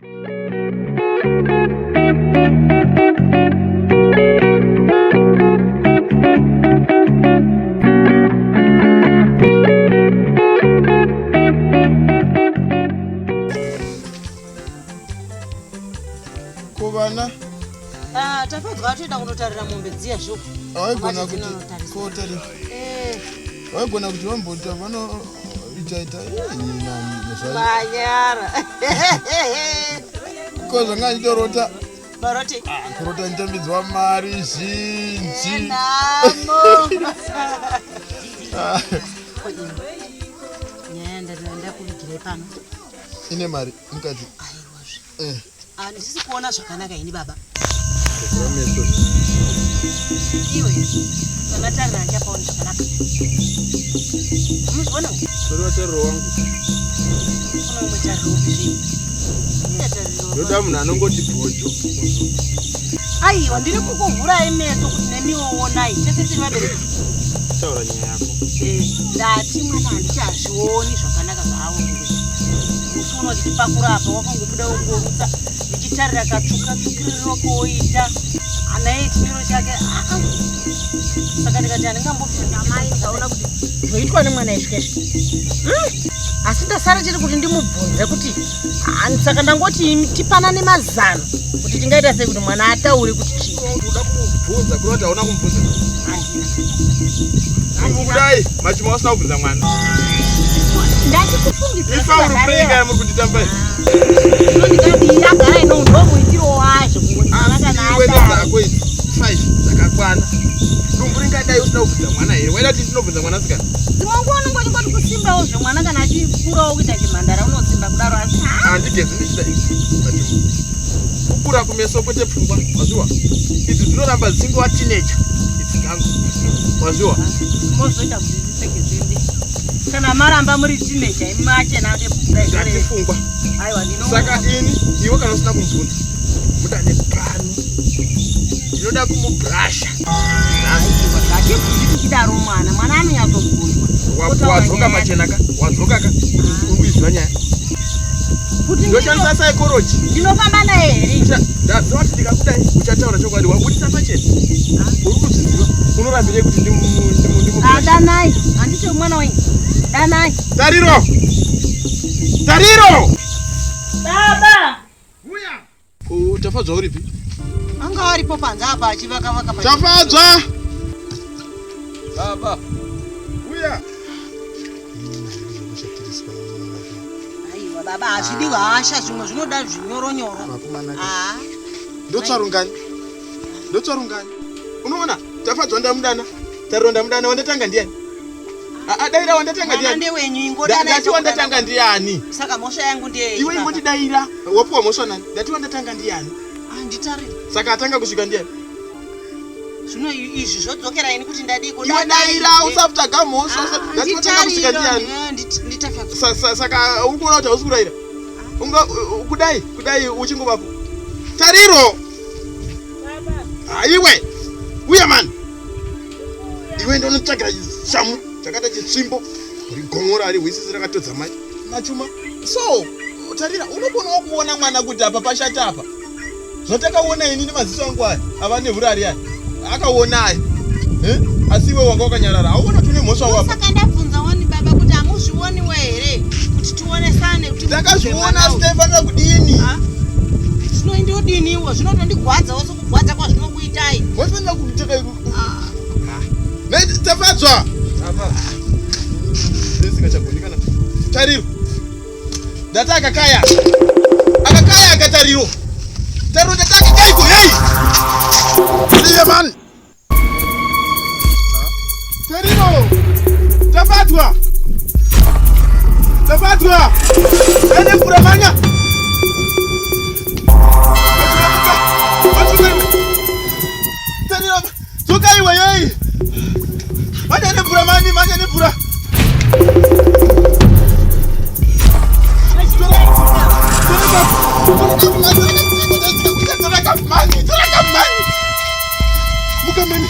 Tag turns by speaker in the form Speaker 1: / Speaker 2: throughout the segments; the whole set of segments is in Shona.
Speaker 1: Kubana
Speaker 2: tapedzwa toenda kundotarira mombe dziya zvo.
Speaker 1: Waigona kuti kotarira. Waigona kuti wambota vano itaita
Speaker 2: manyara.
Speaker 1: Koza ngandorota.
Speaker 2: Baroti.
Speaker 1: Kurota ndambidzwa mari zhinji.
Speaker 2: Namo. Nyenda kuvigira pano.
Speaker 1: Ine mari mukadzi.
Speaker 2: Aiwa. Ndisi kuona zvakanaka ini baba. Iwe unatarira njapaona zvakanaka. Unozviona?
Speaker 1: Sori watariro wangu.
Speaker 2: Kuna umwe tariro zvi.
Speaker 1: Ndoda munhu anongoti bhojo.
Speaker 2: Aiwa ndiri kukuvhura imeso kuti nemiwo onai tese tiri vabereki.
Speaker 1: Taura nyaya yako.
Speaker 2: Ndati mwana handichazvioni zvakanaka zvawo ngwe. Musono ndipakurapa wakangobuda ungorutsa. Ndichitarira katsukiriro koita anaye chimiro chake saka ndikati andingambopinda mai ndaona kuti zvoitwa nemwana izvkezvi asi ndasara chiri kuti ndimubvunze kuti saka ndangoti tipanane mazano kuti tingaita sei kuti mwana ataure kuti chii
Speaker 1: unoda kumubvunza kunoti hauna kumubvunza kudai machimo asina kubvunza mwana
Speaker 2: ndachikufungidza
Speaker 1: ifa urupinga muri kunditamba
Speaker 2: ndikati agara ino ndomuitiro wazvo
Speaker 1: dzako idzi 5 dzakakwana dumbu ringadai usina kubvunza mwana here waida kuti ndinobvunza mwana sikana
Speaker 2: dzimwe nguva ndingoti kusimbawo zvemwana kana achikurawo kuita chimhandara unosimba kudaro asi
Speaker 1: handigezi ndichida kukura kumeso kwete pfungwa waziwa idzi dzinoramba dzingova tinecha idzi dzangu waziwa
Speaker 2: mozoita kuti ndipfeke zvende kana maramba muri tinecha imachena
Speaker 1: ndatifungwa saka ini iwe kana usina kumubvunza muda nepano ndinoda kumubrasha
Speaker 2: ndachikudaro mwana anonyazobvunzwa
Speaker 1: wadzoka machenaka wadzokaka urikuizwa nyaya ndoshandisa psychology
Speaker 2: ndinofamba naye here
Speaker 1: ndaziva kuti ndikakudai uchataura chokwadi wabudisa pachena uri kudziziva unorambirei kuti
Speaker 2: danai handiti mwana wenyu danai
Speaker 1: tariro
Speaker 2: baba
Speaker 1: uya tafadzwa uripi
Speaker 2: anga aripo panze apa achivakavaka
Speaker 1: tafadzwa baba uya
Speaker 2: aiwa baba hazvidi hasha zvimwe zvinoda zvinyoronyoro
Speaker 1: ndotsvarungani unoona tafadzwa ndamudana tariro ndamudana wandatanga ndiani daira wandatanga ndiani ndati wandatanga ndiani
Speaker 2: saka mhosva yangu ndeye
Speaker 1: iwe ingotidaira wapuwa mhosva nani ndati wandatanga ndiani
Speaker 2: nditarire
Speaker 1: saka atanga kusvika ndiani
Speaker 2: zvino izvi zvodzokera ini kuti ndadiko
Speaker 1: iwe daira usaputaga mhosva ndati watanga kusvika ndiani saka uri kuona kuti hausi kurayira kudai uchingovapo tariro iwe uya mani iwe ndonotsvagira shamu chakata chitsvimbo rigomora ari hwisisi rakatodza mai machuma so tarira unokonawo kuona mwana kuti apa pashata apa zvotakaona ini nemaziso angu aya ava neurari aya akaona aya asi iwe wanga wakanyarara auona tune mhosva wapa
Speaker 2: saka ndabvunza wani baba kuti hamuzvioniwe here kuti tionesane kuti
Speaker 1: ndakazviona sitaifanira kudini
Speaker 2: zvino ndodiniwo zvinotondigwadza wose kugwadza kwazvinokuitai
Speaker 1: wafanira kuteka tafadzwa singachagondikana tariro ndati akakaya akatariro ndati akakaiko hei iye mani tariro tafadzwa ene mvura manya tariro dzoka iwe yei manya nemvura manya nemvura mukamani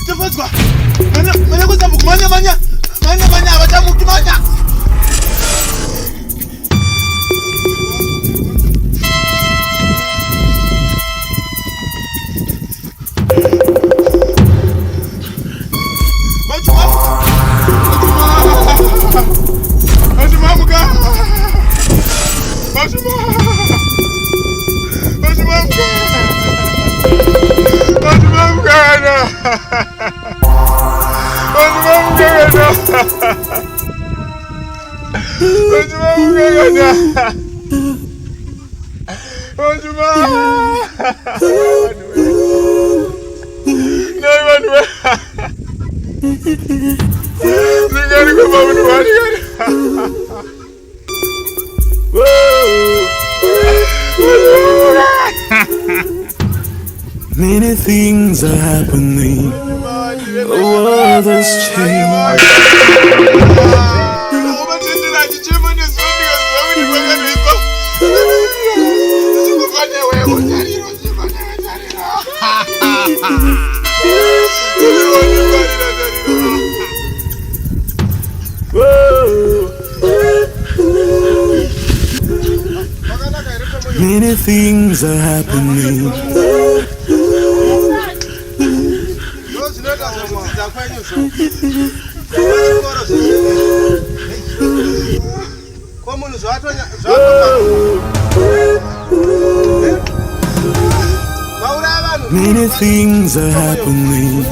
Speaker 1: tafadzwa manya kuzambuka manya avatamuki manya
Speaker 3: Many things are happening. The world has changed. Many things are happening. Many things are happening.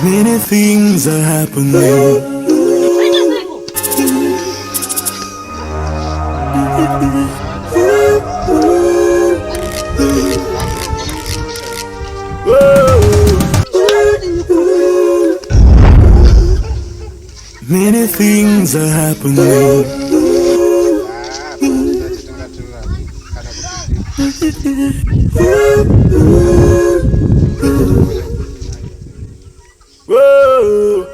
Speaker 3: Many things are happening. Many things are happening. Whoa.